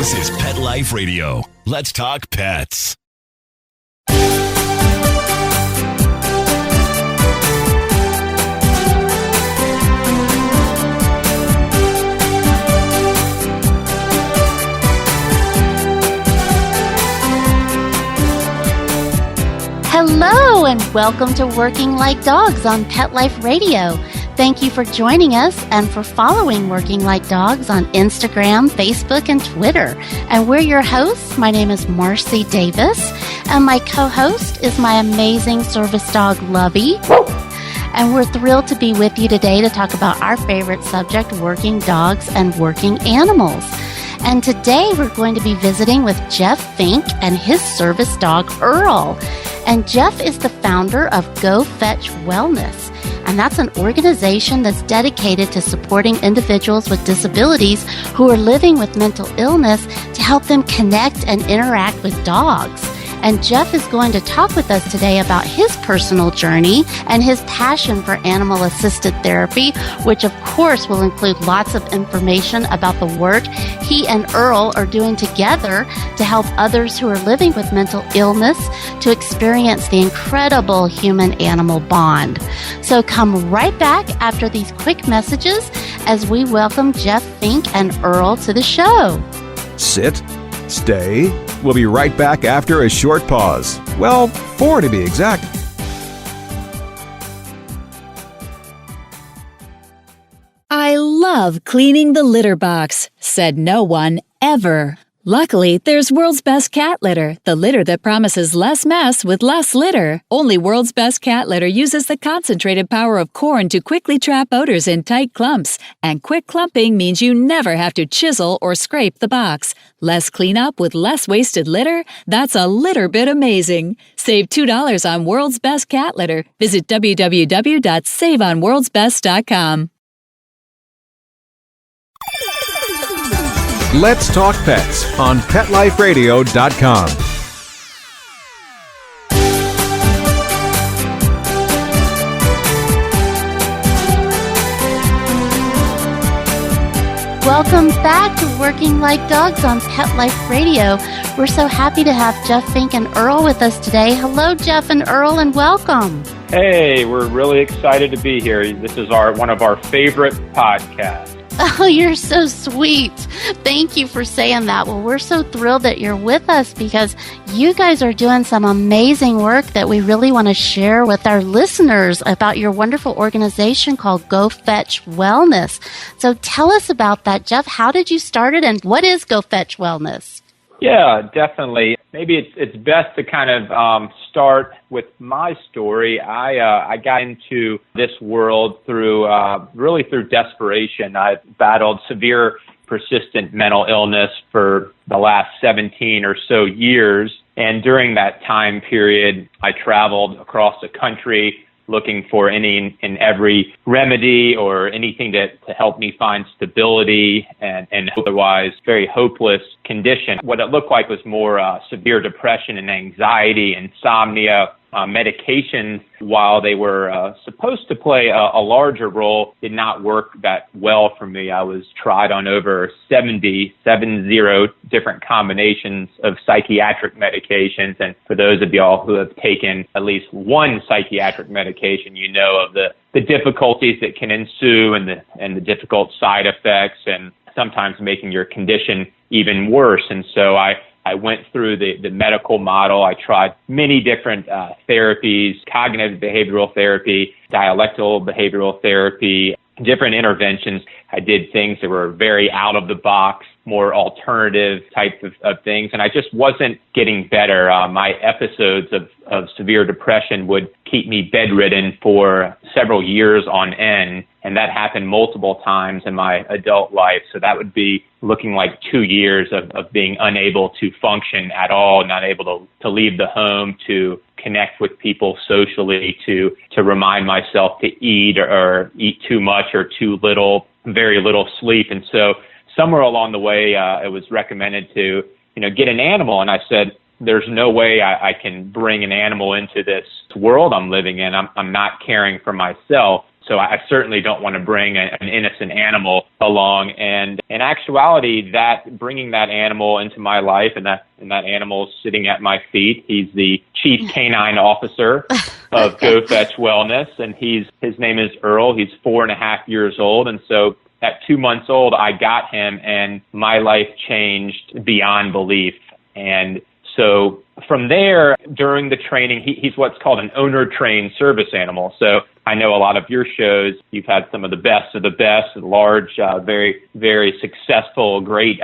This is Pet Life Radio. Let's talk pets. Hello and welcome to Working Like Dogs on Pet Life Radio. Thank you for joining us and for following Working Like Dogs on Instagram, Facebook, and Twitter. And we're your hosts. My name is Marcie Davis, and my co-host is my amazing service dog, Lovey. And we're thrilled to be with you today to talk about our favorite subject, working dogs and working animals. And today we're going to be visiting with Jeff Fink and his service dog, Earl. And Jeff is the founder of Go Fetch Wellness. And that's an organization that's dedicated to supporting individuals with disabilities who are living with mental illness to help them connect and interact with dogs. And Jeff is going to talk with us today about his personal journey and his passion for animal-assisted therapy, which of course will include lots of information about the work he and Earl are doing together to help others who are living with mental illness to experience the incredible human-animal bond. So come right back after these quick messages as we welcome Jeff Fink and Earl to the show. Sit, stay. We'll be right back after a short pause. Well, 4 to be exact. I love cleaning the litter box, said no one ever. Luckily, there's World's Best Cat Litter, the litter that promises less mess with less litter. Only World's Best Cat Litter uses the concentrated power of corn to quickly trap odors in tight clumps. And quick clumping means you never have to chisel or scrape the box. Less cleanup with less wasted litter? That's a litter bit amazing. Save $2 on World's Best Cat Litter. Visit www.saveonworldsbest.com. Let's talk pets on PetLifeRadio.com. Welcome back to Working Like Dogs on Pet Life Radio. We're so happy to have Jeff Fink and Earl with us today. Hello, Jeff and Earl, and welcome. Hey, we're really excited to be here. This is one of our favorite podcasts. Oh, you're so sweet. Thank you for saying that. Well, we're so thrilled that you're with us because you guys are doing some amazing work that we really want to share with our listeners about your wonderful organization called Go Fetch Wellness. So tell us about that, Jeff. How did you start it, and what is Go Fetch Wellness? Yeah, definitely. Maybe it's best to kind of start with my story. I got into this world through desperation. I battled severe, persistent mental illness for the last 17 or so years. And during that time period, I traveled across the country looking for any and every remedy or anything to help me find stability and otherwise very hopeless condition. What it looked like was more severe depression and anxiety, insomnia. Medications, while they were supposed to play a larger role, did not work that well for me. I was tried on over 70 different combinations of psychiatric medications. And for those of y'all who have taken at least one psychiatric medication, you know of the difficulties that can ensue and the difficult side effects and sometimes making your condition even worse. And so I went through the medical model. I tried many different therapies, cognitive behavioral therapy, dialectical behavioral therapy, different interventions. I did things that were very out of the box, more alternative type of things, and I just wasn't getting better. My episodes of severe depression would keep me bedridden for several years on end, and that happened multiple times in my adult life. So that would be looking like 2 years of being unable to function at all, not able to leave the home, to connect with people socially, to remind myself to eat or eat too much or too little, very little sleep. And so somewhere along the way, it was recommended to, get an animal. And I said, there's no way I can bring an animal into this world I'm living in. I'm not caring for myself. So I certainly don't want to bring an innocent animal along. And in actuality, that bringing that animal into my life, and that animal sitting at my feet, he's the chief canine officer of Go Fetch Wellness, and his name is Earl. He's 4.5 years old, and so at 2 months old, I got him, and my life changed beyond belief. And so from there, during the training, he's what's called an owner-trained service animal. So I know a lot of your shows, you've had some of the best, large, very, very successful, great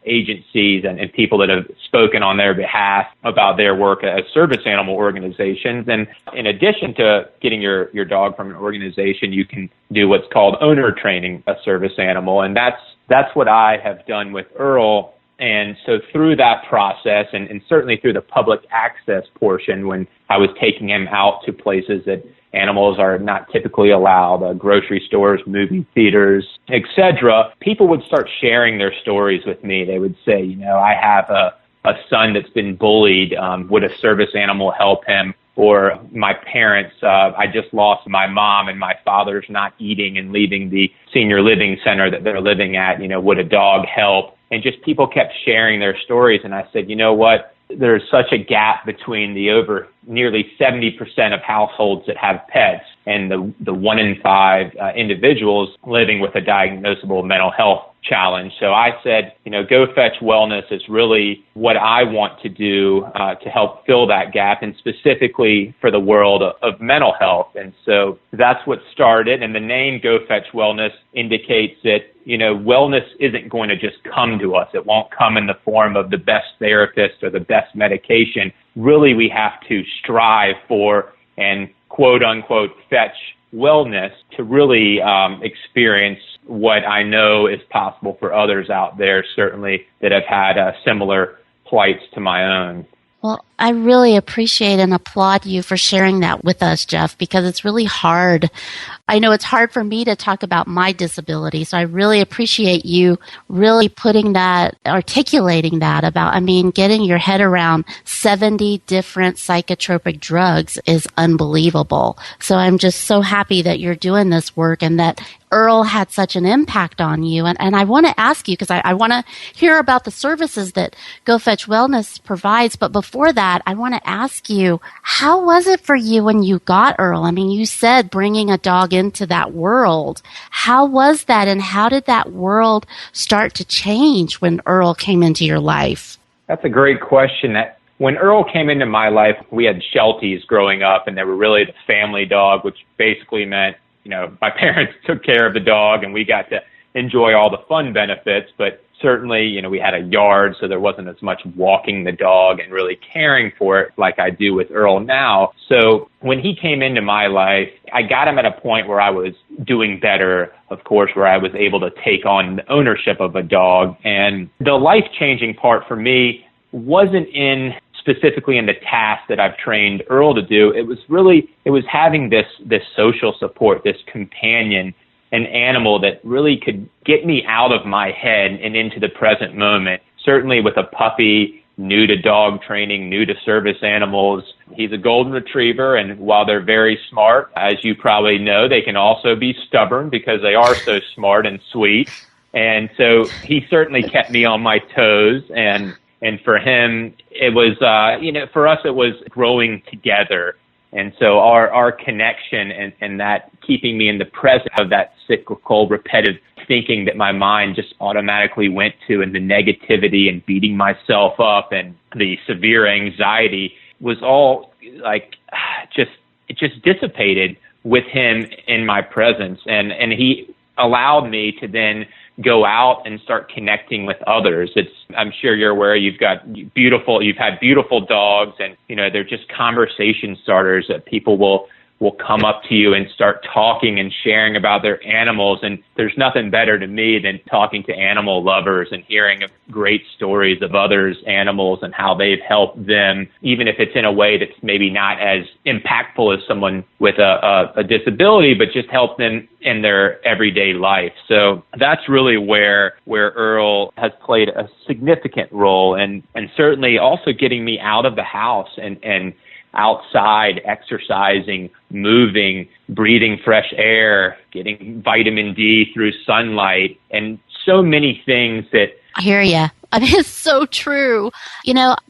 agencies and people that have spoken on their behalf about their work as service animal organizations. And in addition to getting your dog from an organization, you can do what's called owner training a service animal. And that's what I have done with Earl. And so through that process, and certainly through the public access portion, when I was taking him out to places that animals are not typically allowed, grocery stores, movie theaters, etc., people would start sharing their stories with me. They would say, I have a son that's been bullied. Would a service animal help him? Or my parents, I just lost my mom and my father's not eating and leaving the senior living center that they're living at. Would a dog help? And just people kept sharing their stories. And I said, you know what? There's such a gap between the over nearly 70% of households that have pets and the 1 in 5 individuals living with a diagnosable mental health challenge. So I said, Go Fetch Wellness is really what I want to do to help fill that gap, and specifically for the world of mental health. And so that's what started. And the name Go Fetch Wellness indicates that, wellness isn't going to just come to us. It won't come in the form of the best therapist or the best medication. Really, we have to strive for and quote unquote fetch wellness to really experience what I know is possible for others out there, certainly that have had similar plights to my own. Well, I really appreciate and applaud you for sharing that with us, Jeff, because it's really hard. I know it's hard for me to talk about my disability, so I really appreciate you really articulating that about, getting your head around 70 different psychotropic drugs is unbelievable. So I'm just so happy that you're doing this work and that Earl had such an impact on you. And I want to ask you, because I want to hear about the services that Go Fetch Wellness provides. But before that, I want to ask you, how was it for you when you got Earl? You said bringing a dog into that world. How was that, and how did that world start to change when Earl came into your life? That's a great question. When Earl came into my life, we had Shelties growing up, and they were really the family dog, which basically meant my parents took care of the dog and we got to enjoy all the fun benefits, but certainly, we had a yard, so there wasn't as much walking the dog and really caring for it like I do with Earl now. So when he came into my life, I got him at a point where I was doing better, of course, where I was able to take on the ownership of a dog. And the life-changing part for me wasn't specifically in the task that I've trained Earl to do. It was having this social support, this companion, an animal that really could get me out of my head and into the present moment. Certainly with a puppy, new to dog training, new to service animals. He's a golden retriever, and while they're very smart, as you probably know, they can also be stubborn because they are so smart and sweet. And so he certainly kept me on my toes, and for him, it was, for us, it was growing together. And so our connection and that keeping me in the present of that cyclical, repetitive thinking that my mind just automatically went to, and the negativity and beating myself up and the severe anxiety was all it just dissipated with him in my presence. And he allowed me to then go out and start connecting with others. I'm sure you're aware you've had beautiful dogs, and they're just conversation starters that people will come up to you and start talking and sharing about their animals. And there's nothing better to me than talking to animal lovers and hearing great stories of others' animals and how they've helped them, even if it's in a way that's maybe not as impactful as someone with a disability, but just help them in their everyday life. So that's really where Earl has played a significant role, and certainly also getting me out of the house and outside, exercising, moving, breathing fresh air, getting vitamin D through sunlight, and so many things that... I hear you. I mean, it's so true.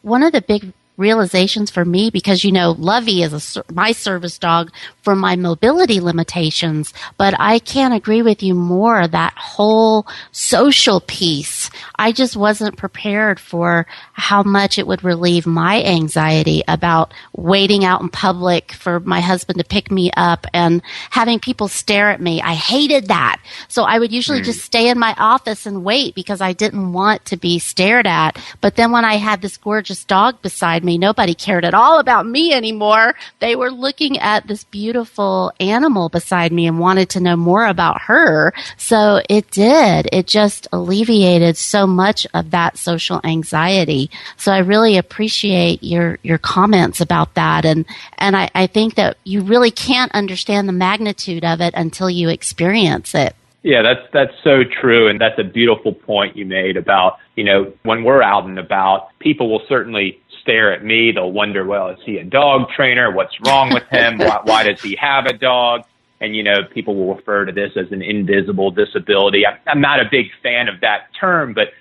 One of the big realizations for me, because, Lovey is my service dog for my mobility limitations, but I can't agree with you more. That whole social piece, I just wasn't prepared for how much it would relieve my anxiety about waiting out in public for my husband to pick me up and having people stare at me. I hated that. So I would usually just stay in my office and wait because I didn't want to be stared at. But then when I had this gorgeous dog beside me, nobody cared at all about me anymore. They were looking at this beautiful animal beside me and wanted to know more about her. So it did. It just alleviated so much of that social anxiety. So I really appreciate your comments about that. And I think that you really can't understand the magnitude of it until you experience it. Yeah, that's so true. And that's a beautiful point you made about, when we're out and about, people will certainly stare at me. They'll wonder, well, is he a dog trainer? What's wrong with him? Why does he have a dog? And, people will refer to this as an invisible disability. I'm not a big fan of that term, but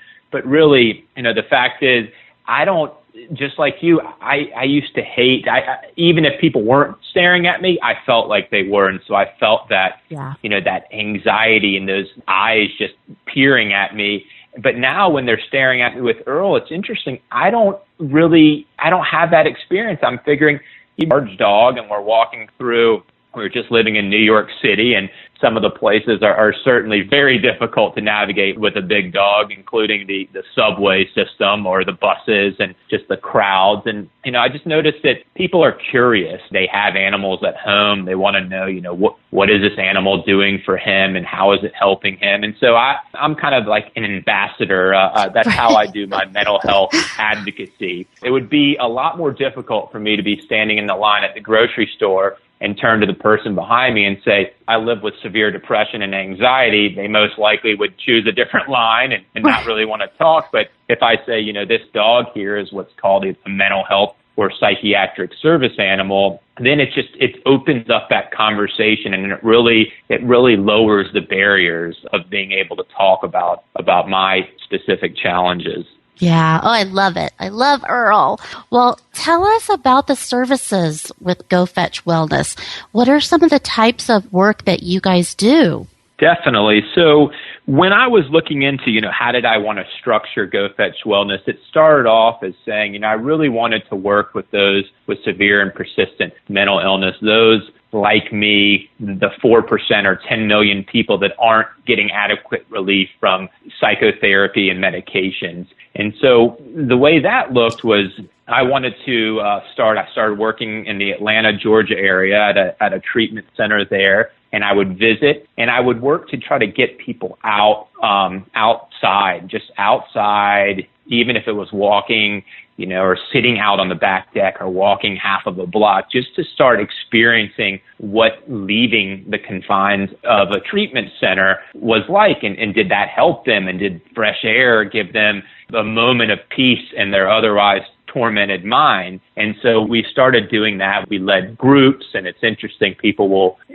really, the fact is, I don't, just like you, I used to hate, even if people weren't staring at me, I felt like they were. And so I felt that, that anxiety and those eyes just peering at me. But now when they're staring at me with Earl, it's interesting. I don't have that experience. I'm figuring he's a large dog and we're walking through, we're just living in New York City, and some of the places are certainly very difficult to navigate with a big dog, including the subway system or the buses and just the crowds. And, I just noticed that people are curious. They have animals at home. They want to know, what is this animal doing for him and how is it helping him? And so I'm kind of like an ambassador. That's how I do my mental health advocacy. It would be a lot more difficult for me to be standing in the line at the grocery store and turn to the person behind me and say, I live with severe depression and anxiety. They most likely would choose a different line and not really want to talk. But if I say, this dog here is what's called a mental health or psychiatric service animal, then it opens up that conversation, and it really lowers the barriers of being able to talk about my specific challenges. Yeah. Oh, I love it. I love Earl. Well, tell us about the services with Go Fetch Wellness. What are some of the types of work that you guys do? Definitely. So when I was looking into, how did I want to structure Go Fetch Wellness, it started off as saying, I really wanted to work with those with severe and persistent mental illness, those like me, the 4% or 10 million people that aren't getting adequate relief from psychotherapy and medications. And so the way that looked was I wanted to I started working in the Atlanta, Georgia area at a treatment center there. And I would visit and I would work to try to get people outside, even if it was walking, or sitting out on the back deck or walking half of a block, just to start experiencing what leaving the confines of a treatment center was like. And did that help them? And did fresh air give them a moment of peace in their otherwise tormented mind? And so we started doing that. We led groups, and it's interesting.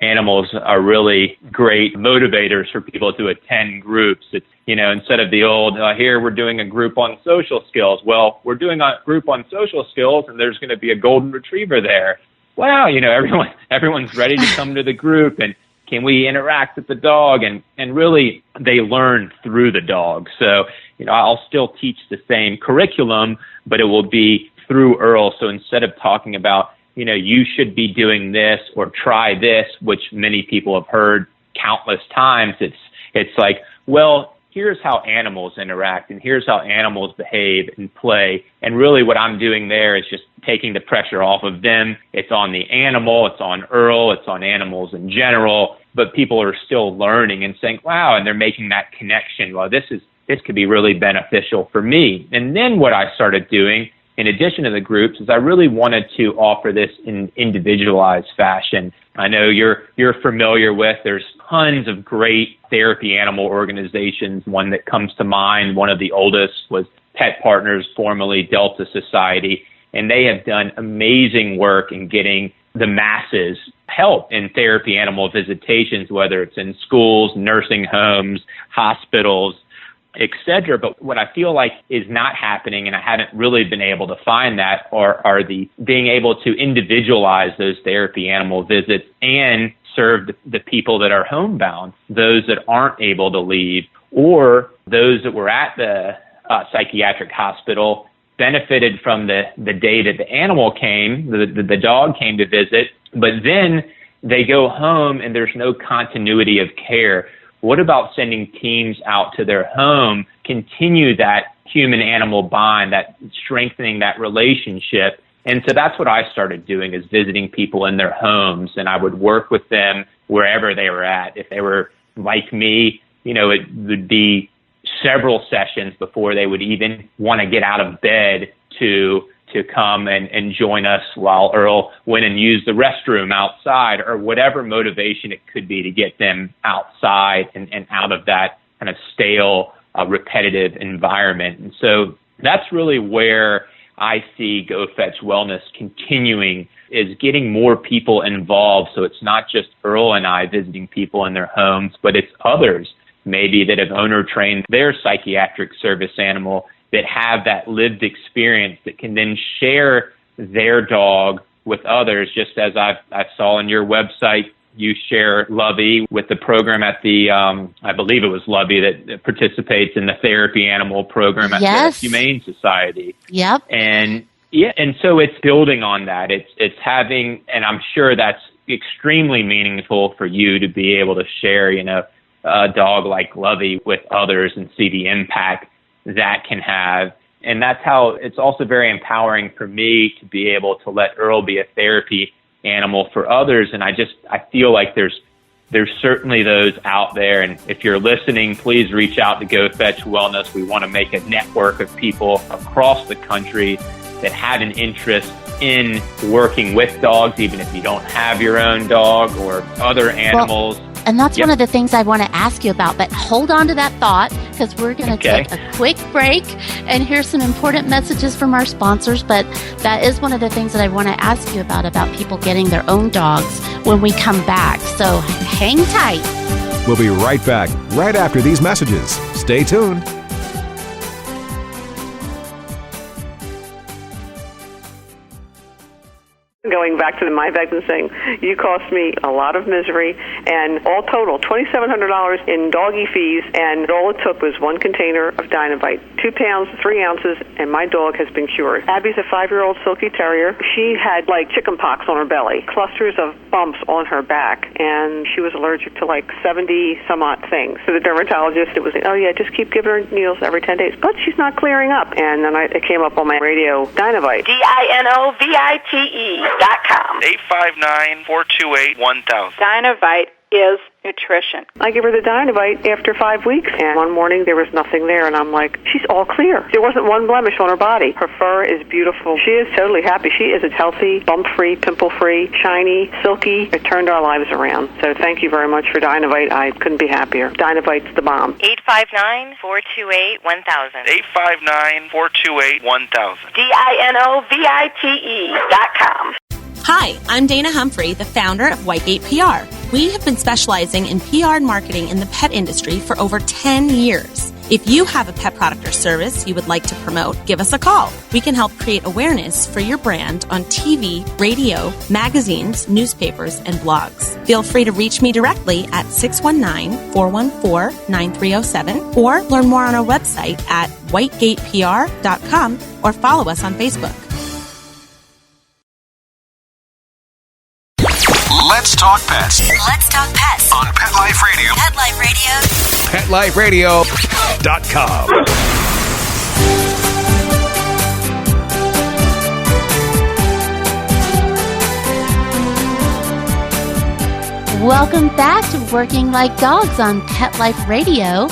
Animals are really great motivators for people to attend groups. It's, instead of the old, here we're doing a group on social skills. Well, we're doing a group on social skills, and there's going to be a golden retriever there. Wow, everyone's ready to come to the group, and can we interact with the dog? And really, they learn through the dog. So, I'll still teach the same curriculum, but it will be through Earl. So instead of talking about, you should be doing this or try this, which many people have heard countless times, it's like, well, here's how animals interact and here's how animals behave and play. And really what I'm doing there is just taking the pressure off of them. It's on the animal, it's on Earl, it's on animals in general, but people are still learning and saying, wow, and they're making that connection. Well, this could be really beneficial for me. And then what I started doing, in addition to the groups, is I really wanted to offer this in individualized fashion. I know you're familiar with, there's tons of great therapy animal organizations. One that comes to mind, one of the oldest, was Pet Partners, formerly Delta Society. and they have done amazing work in getting the masses help in therapy animal visitations, whether it's in schools, nursing homes, hospitals, etc. But what I feel like is not happening, and I haven't really been able to find that, are the being able to individualize those therapy animal visits and serve the people that are homebound, those that aren't able to leave, or those that were at the psychiatric hospital benefited from the day that the animal came, the dog came to visit, but then they go home and there's no continuity of care. What about sending teams out to their home, continue that human-animal bond, that strengthening that relationship? And so that's what I started doing, is visiting people in their homes, and I would work with them wherever they were at. If they were like me, it would be several sessions before they would even want to get out of bed to come and join us while Earl went and used the restroom outside, or whatever motivation it could be to get them outside and out of that kind of stale, repetitive environment. And so that's really where I see Go Fetch Wellness continuing, is getting more people involved. So it's not just Earl and I visiting people in their homes, but it's others maybe that have owner trained their psychiatric service animal, that have that lived experience, that can then share their dog with others. Just as I saw on your website, you share Lovey with the program at the, I believe it was Lovey that participates in the therapy animal program at the Humane Society. Yep. And so it's building on that. It's having, and I'm sure that's extremely meaningful for you to be able to share, a dog like Lovey with others and see the impact that can have. And that's how it's also very empowering for me to be able to let Earl be a therapy animal for others. And I feel like there's certainly those out there. And if you're listening, please reach out to Go Fetch Wellness. We want to make a network of people across the country that have an interest in working with dogs, even if you don't have your own dog or other animals. And that's one of the things I want to ask you about. But hold on to that thought, because we're going to take a quick break and hear some important messages from our sponsors. But that is one of the things that I want to ask you about people getting their own dogs when we come back. So hang tight. We'll be right back right after these messages. Stay tuned. Going back to the My Vectin thing, you cost me a lot of misery, and all total, $2,700 in doggy fees, and all it took was one container of Dynavite, 2 pounds, 3 ounces, and my dog has been cured. Abby's a 5-year-old Silky Terrier. She had chicken pox on her belly, clusters of bumps on her back, and she was allergic to 70-some-odd things. So the dermatologist, it was, just keep giving her needles every 10 days. But she's not clearing up. And then it came up on my radio, Dynavite. DINOVITE.com. 859-428-1000. Dynavite is nutrition. I give her the Dynavite after 5 weeks, and one morning there was nothing there, and I'm like, she's all clear. There wasn't one blemish on her body. Her fur is beautiful. She is totally happy. She is healthy, bump-free, pimple-free, shiny, silky. It turned our lives around. So thank you very much for Dynavite. I couldn't be happier. Dynavite's the bomb. 859-428-1000. 859-428-1000. DINOVITE.com. Hi, I'm Dana Humphrey, the founder of Whitegate PR. We have been specializing in PR and marketing in the pet industry for over 10 years. If you have a pet product or service you would like to promote, give us a call. We can help create awareness for your brand on TV, radio, magazines, newspapers, and blogs. Feel free to reach me directly at 619-414-9307 or learn more on our website at whitegatepr.com or follow us on Facebook. Let's talk pets. Let's talk pets On Pet Life Radio. Pet Life Radio. PetLifeRadio.com. Welcome back to Working Like Dogs on Pet Life Radio.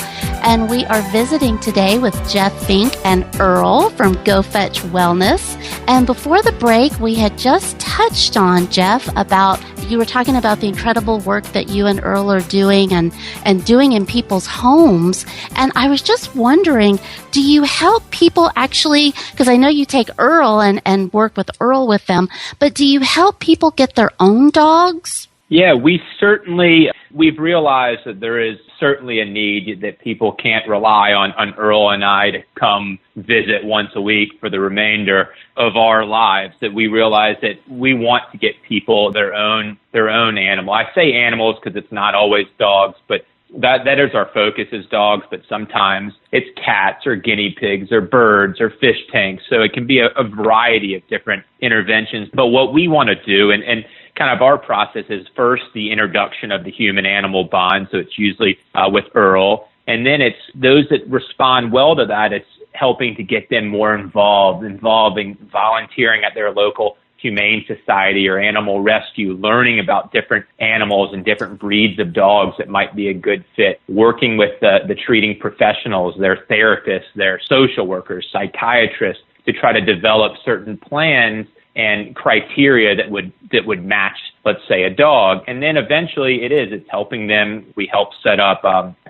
and we are visiting today with Jeff Fink and Earl from Go Fetch Wellness. And before the break, we had just touched on, Jeff, about, you were talking about the incredible work that you and Earl are doing and doing in people's homes. And I was just wondering, do you help people actually, because I know you take Earl and work with Earl with them, but do you help people get their own dogs? Yeah, we've realized that there is certainly a need that people can't rely on Earl and I to come visit once a week for the remainder of our lives, that we realize that we want to get people their own animal. I say animals because it's not always dogs, but that is our focus is dogs, but sometimes it's cats or guinea pigs or birds or fish tanks. So it can be a variety of different interventions. But what we want to do, and kind of our process is first the introduction of the human-animal bond. So it's usually with Earl. And then it's those that respond well to that, it's helping to get them more involving volunteering at their local humane society or animal rescue, learning about different animals and different breeds of dogs that might be a good fit, working with the treating professionals, their therapists, their social workers, psychiatrists, to try to develop certain plans and criteria that would match, let's say, a dog. And then eventually it's helping them. We help set up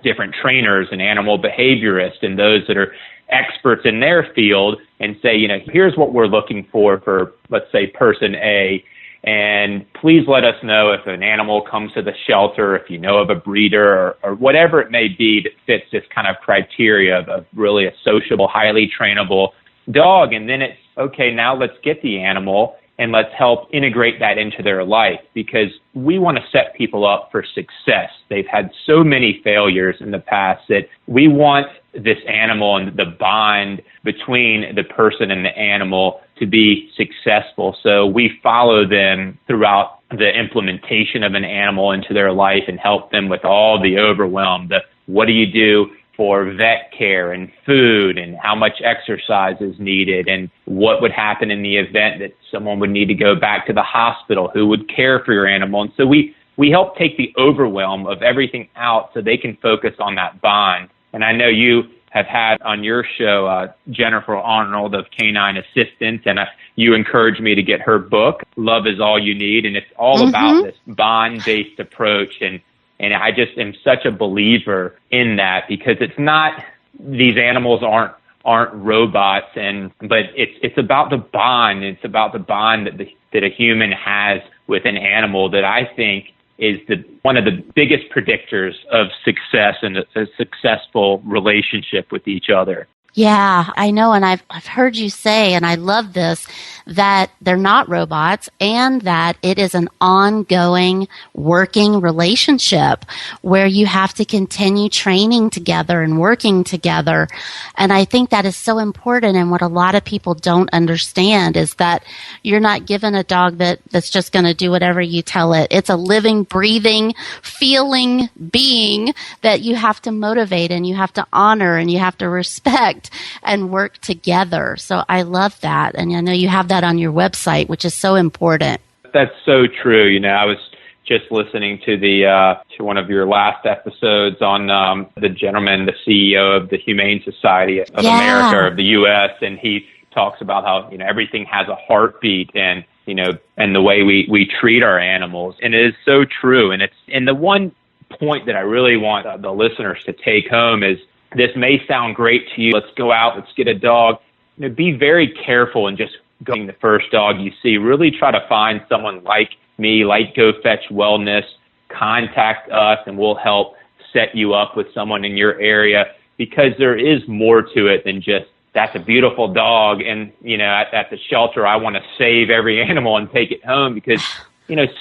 different trainers and animal behaviorists and those that are experts in their field and say, here's what we're looking for, let's say, person A. And please let us know if an animal comes to the shelter, if you know of a breeder or whatever it may be that fits this kind of criteria of really a sociable, highly trainable dog. And then it's, okay, now let's get the animal and let's help integrate that into their life, because we want to set people up for success. They've had so many failures in the past that we want this animal and the bond between the person and the animal to be successful. So we follow them throughout the implementation of an animal into their life and help them with all the overwhelm. What do you do for vet care and food and how much exercise is needed and what would happen in the event that someone would need to go back to the hospital, who would care for your animal. And so we help take the overwhelm of everything out so they can focus on that bond. And I know you have had on your show Jennifer Arnold of Canine Assistance, and you encouraged me to get her book, Love is All You Need. And it's all about this bond-based approach. And I just am such a believer in that, because it's not, these animals aren't robots, but it's about the bond. It's about the bond that a human has with an animal that I think is one of the biggest predictors of success and a successful relationship with each other. Yeah, I know, and I've heard you say, and I love this, that they're not robots and that it is an ongoing working relationship where you have to continue training together and working together. And I think that is so important, and what a lot of people don't understand is that you're not given a dog that's just going to do whatever you tell it. It's a living, breathing, feeling being that you have to motivate and you have to honor and you have to respect and work together. So I love that. And I know you have that on your website, which is so important. That's so true. I was just listening to to one of your last episodes on the gentleman, the CEO of the Humane Society of America, or of the U.S., and he talks about how, everything has a heartbeat and the way we treat our animals. And it is so true. And the one point that I really want the listeners to take home is, this may sound great to you. Let's go out. Let's get a dog. Be very careful and just going the first dog you see. Really try to find someone like me, like Go Fetch Wellness. Contact us and we'll help set you up with someone in your area, because there is more to it than just, that's a beautiful dog. And, at the shelter, I want to save every animal and take it home, because,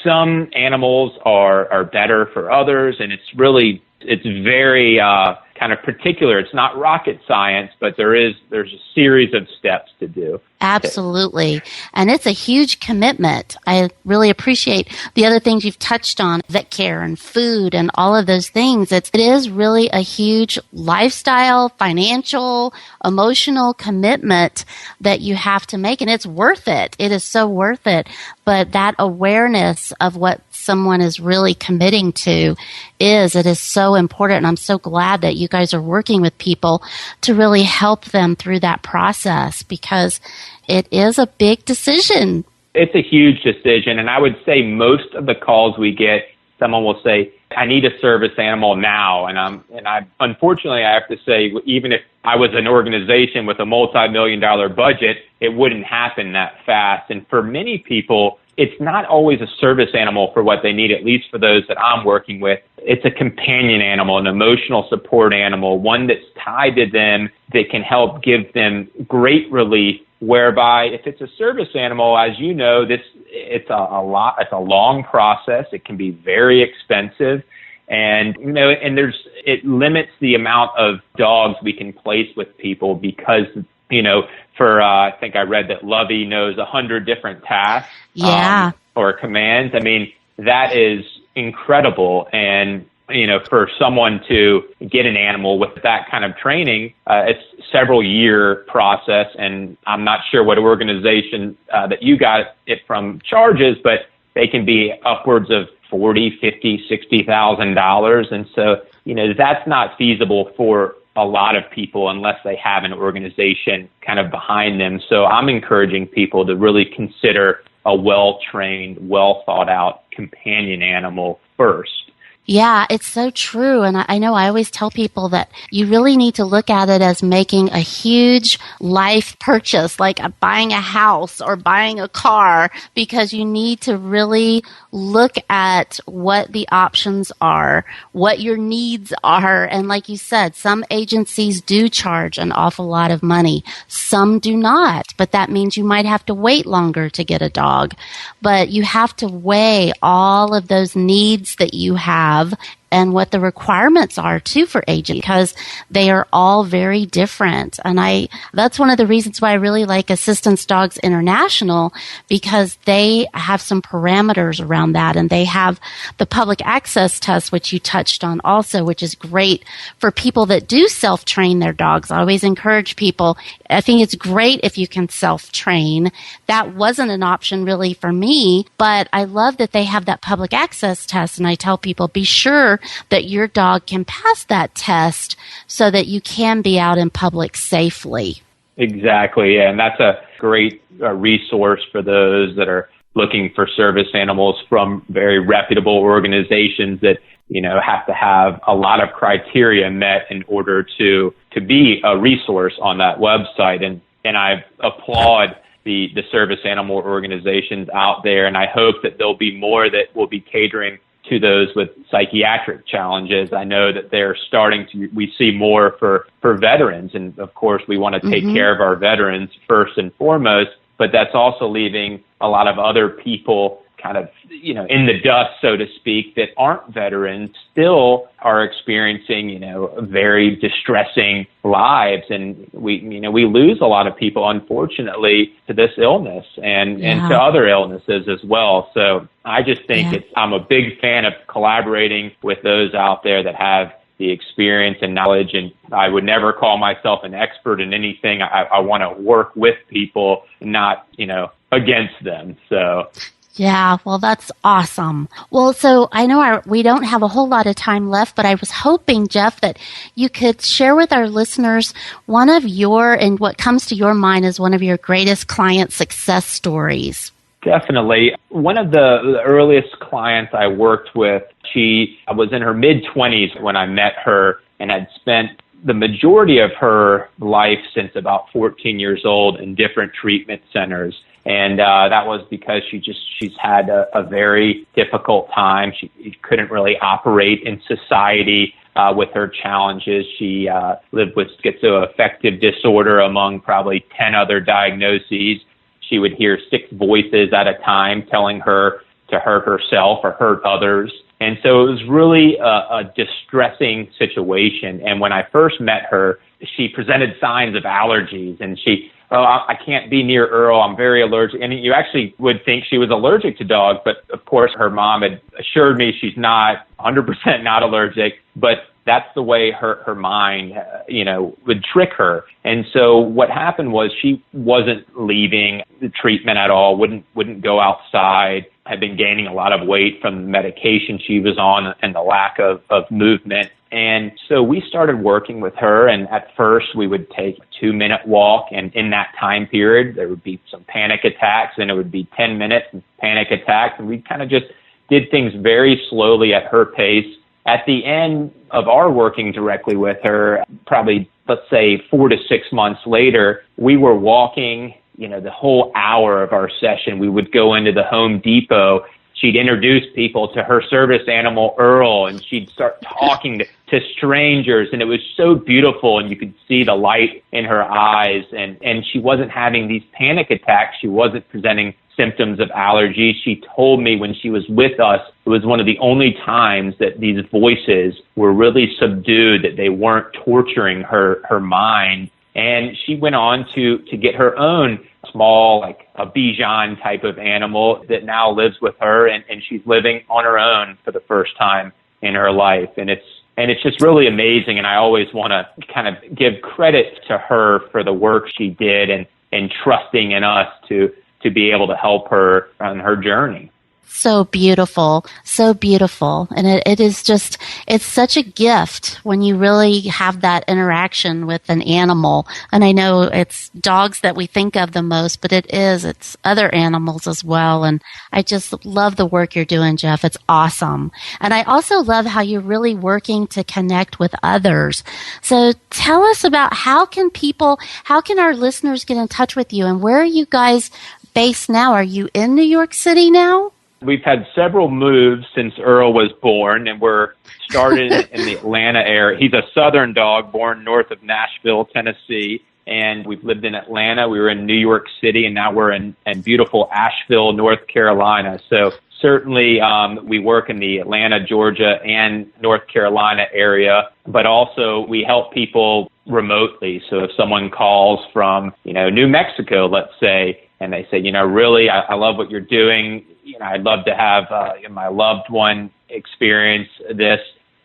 some animals are better for others. And it's very kind of particular. It's not rocket science, but there's a series of steps to do. Absolutely. And it's a huge commitment. I really appreciate the other things you've touched on, vet care and food and all of those things. It is really a huge lifestyle, financial, emotional commitment that you have to make. And it's worth it. It is so worth it. But that awareness of what's someone is really committing to it is so important. And I'm so glad that you guys are working with people to really help them through that process, because it is a big decision. It's a huge decision. And I would say most of the calls we get, someone will say, I need a service animal now. And I unfortunately, I have to say, even if I was an organization with a multi-million-dollar budget, it wouldn't happen that fast. And for many people, it's not always a service animal for what they need, at least for those that I'm working with. It's a companion animal, an emotional support animal, one that's tied to them that can help give them great relief. Whereby if it's a service animal, as you know, it's a long process. It can be very expensive. And, it limits the amount of dogs we can place with people because, I think I read that Lovey knows 100 different tasks or commands. I mean, that is incredible. And, for someone to get an animal with that kind of training, it's several year process. And I'm not sure what organization that you got it from charges, but they can be upwards of $40,000, $50,000, $60,000. And so, that's not feasible for a lot of people unless they have an organization kind of behind them. So I'm encouraging people to really consider a well-trained, well-thought-out companion animal first. Yeah, it's so true. And I know I always tell people that you really need to look at it as making a huge life purchase, like buying a house or buying a car, because you need to really look at what the options are, what your needs are. And like you said, some agencies do charge an awful lot of money. Some do not, but that means you might have to wait longer to get a dog. But you have to weigh all of those needs that you have and what the requirements are too for agents, because they are all very different. And that's one of the reasons why I really like Assistance Dogs International, because they have some parameters around that, and they have the public access test, which you touched on also, which is great for people that do self-train their dogs. I always encourage people, I think it's great if you can self-train. That wasn't an option really for me, but I love that they have that public access test, and I tell people, be sure that your dog can pass that test so that you can be out in public safely. Exactly, yeah, and that's a great resource for those that are looking for service animals from very reputable organizations that, have to have a lot of criteria met in order to be a resource on that website. And I applaud the service animal organizations out there, and I hope that there'll be more that will be catering to those with psychiatric challenges. I know that they're we see more for veterans. And of course, we want to take care of our veterans first and foremost, but that's also leaving a lot of other people kind of, in the dust, so to speak, that aren't veterans, still are experiencing, very distressing lives. And we lose a lot of people, unfortunately, to this illness and to other illnesses as well. So I just think I'm a big fan of collaborating with those out there that have the experience and knowledge. And I would never call myself an expert in anything. I want to work with people, not, against them. So. Yeah, well, that's awesome. Well, so I know we don't have a whole lot of time left, but I was hoping, Jeff, that you could share with our listeners and what comes to your mind as one of your greatest client success stories. Definitely. One of the earliest clients I worked with, she was in her mid-20s when I met her and had spent the majority of her life since about 14 years old in different treatment centers. And that was because she's had a very difficult time. She couldn't really operate in society with her challenges. She lived with schizoaffective disorder among probably 10 other diagnoses. She would hear 6 voices at a time telling her to hurt herself or hurt others. And so it was really a distressing situation. And when I first met her, she presented signs of allergies, and I can't be near Earl. I'm very allergic. And you actually would think she was allergic to dogs, but of course her mom had assured me she's not 100% not allergic. But that's the way her mind, would trick her. And so what happened was she wasn't leaving the treatment at all, wouldn't go outside, had been gaining a lot of weight from the medication she was on and the lack of movement. And so we started working with her, and at first we would take a 2-minute walk, and in that time period there would be some panic attacks, and it would be 10 minutes and panic attacks, and we kind of just did things very slowly at her pace. At the end of our working directly with her, probably, let's say, 4 to 6 months later, we were walking, the whole hour of our session. We would go into the Home Depot. She'd introduce people to her service animal, Earl, and she'd start talking to strangers, and it was so beautiful, and you could see the light in her eyes, and she wasn't having these panic attacks. She wasn't presenting symptoms of allergy. She told me when she was with us, it was one of the only times that these voices were really subdued, that they weren't torturing her mind. And she went on to get her own small, like a Bichon type of animal that now lives with her, and she's living on her own for the first time in her life. And it's just really amazing. And I always want to kind of give credit to her for the work she did and trusting in us to be able to help her on her journey. So beautiful, so beautiful. And it is just, it's such a gift when you really have that interaction with an animal. And I know it's dogs that we think of the most, but it's other animals as well. And I just love the work you're doing, Jeff. It's awesome. And I also love how you're really working to connect with others. So tell us about how can our listeners get in touch with you, and where are you guys based now? Are you in New York City now? We've had several moves since Earl was born, and we're started in the Atlanta area. He's a southern dog born north of Nashville, Tennessee, and we've lived in Atlanta. We were in New York City, and now we're in beautiful Asheville, North Carolina. So certainly we work in the Atlanta, Georgia, and North Carolina area, but also we help people remotely. So if someone calls from, New Mexico, let's say, and they say, really, I love what you're doing. I'd love to have my loved one experience this.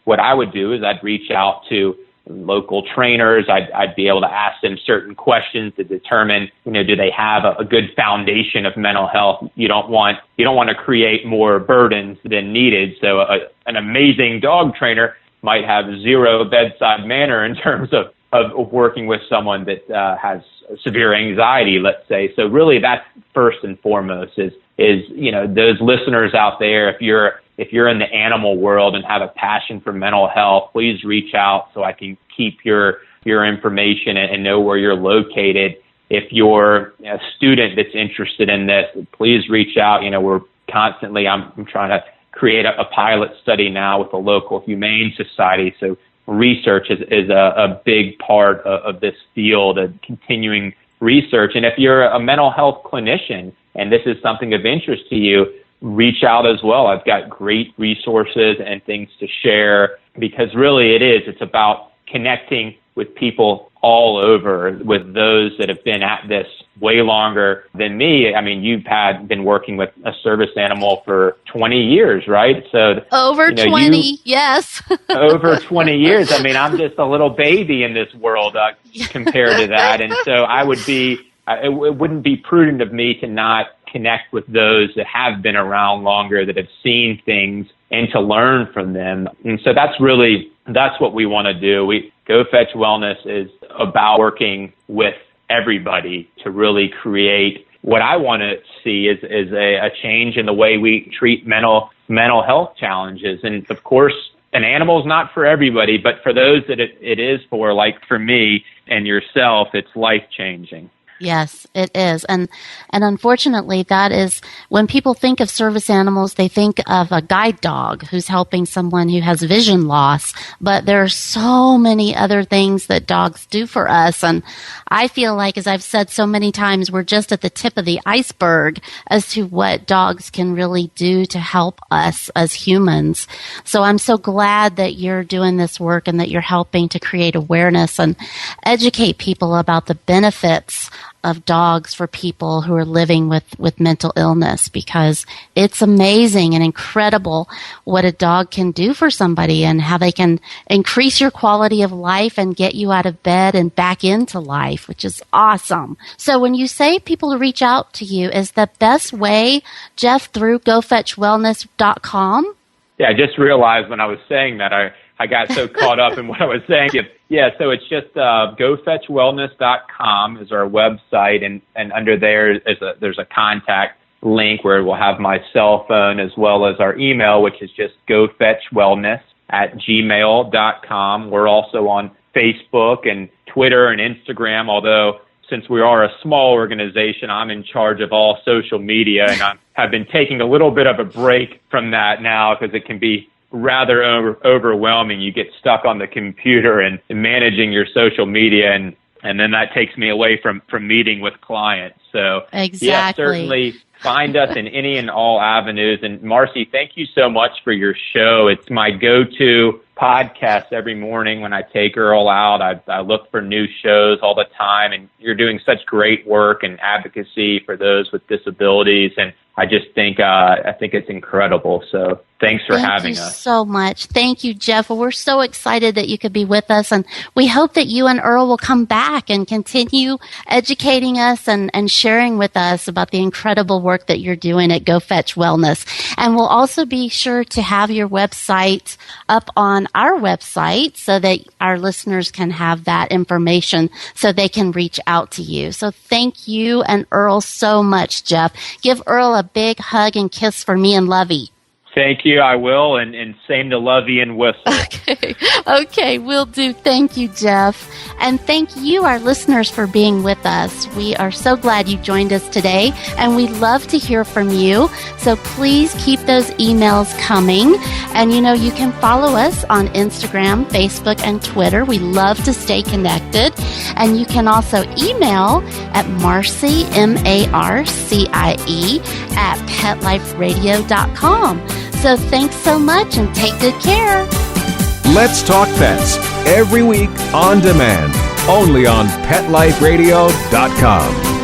What I would do is I'd reach out to local trainers. I'd be able to ask them certain questions to determine, do they have a good foundation of mental health? You don't want to create more burdens than needed. So an amazing dog trainer might have zero bedside manner in terms of working with someone that has severe anxiety, let's say. So really that's first and foremost is those listeners out there, if you're in the animal world and have a passion for mental health, please reach out so I can keep your information and know where you're located. If you're a student that's interested in this, please reach out. We're constantly, I'm trying to create a pilot study now with a local humane society. So research is a big part of this field, of continuing research. And if you're a mental health clinician and this is something of interest to you, reach out as well. I've got great resources and things to share, because really it's about connecting with people all over, with those that have been at this way longer than me. I mean, you've been working with a service animal for 20 years, right? So over 20, yes. Over 20 years. I mean, I'm just a little baby in this world compared to that. And so it wouldn't be prudent of me to not connect with those that have been around longer, that have seen things, and to learn from them. And so that's what we want to do. Go Fetch Wellness is about working with everybody to really create what I want to see is a change in the way we treat mental health challenges. And of course, an animal is not for everybody, but for those that it is for, like for me and yourself, it's life-changing. Yes, it is. And unfortunately, that is when people think of service animals, they think of a guide dog who's helping someone who has vision loss. But there are so many other things that dogs do for us. And I feel like, as I've said so many times, we're just at the tip of the iceberg as to what dogs can really do to help us as humans. So I'm so glad that you're doing this work and that you're helping to create awareness and educate people about the benefits of dogs for people who are living with mental illness, because it's amazing and incredible what a dog can do for somebody and how they can increase your quality of life and get you out of bed and back into life, which is awesome. So when you say people to reach out to you, is the best way, Jeff, through gofetchwellness.com? Yeah, I just realized when I was saying that, I got so caught up in what I was saying. Yeah, so it's just gofetchwellness.com is our website, and under there there's a contact link where we'll have my cell phone as well as our email, which is just gofetchwellness@gmail.com. We're also on Facebook and Twitter and Instagram, although since we are a small organization, I'm in charge of all social media, and I have been taking a little bit of a break from that now because it can be rather overwhelming. You get stuck on the computer and managing your social media, and then that takes me away from meeting with clients. So exactly. Yeah, certainly find us in any and all avenues. And Marcie, thank you so much for your show. It's my go-to podcast every morning when I take Earl out. I look for new shows all the time, and you're doing such great work and advocacy for those with disabilities, and I just think it's incredible. So thanks for having us. Thank you so much. Thank you, Jeff. Well, we're so excited that you could be with us, and we hope that you and Earl will come back and continue educating us and sharing with us about the incredible work that you're doing at Go Fetch Wellness. And we'll also be sure to have your website up on our website so that our listeners can have that information so they can reach out to you. So thank you and Earl so much, Jeff. Give Earl a big hug and kiss for me and Lovey. Thank you, I will, and same to Lovey and Whistle. Okay, will do. Thank you, Jeff. And thank you, our listeners, for being with us. We are so glad you joined us today, and we love to hear from you. So please keep those emails coming. And, you can follow us on Instagram, Facebook, and Twitter. We love to stay connected. And you can also email at Marcie, MARCIE, at PetLifeRadio.com. So thanks so much and take good care. Let's Talk Pets, every week on demand, only on PetLifeRadio.com.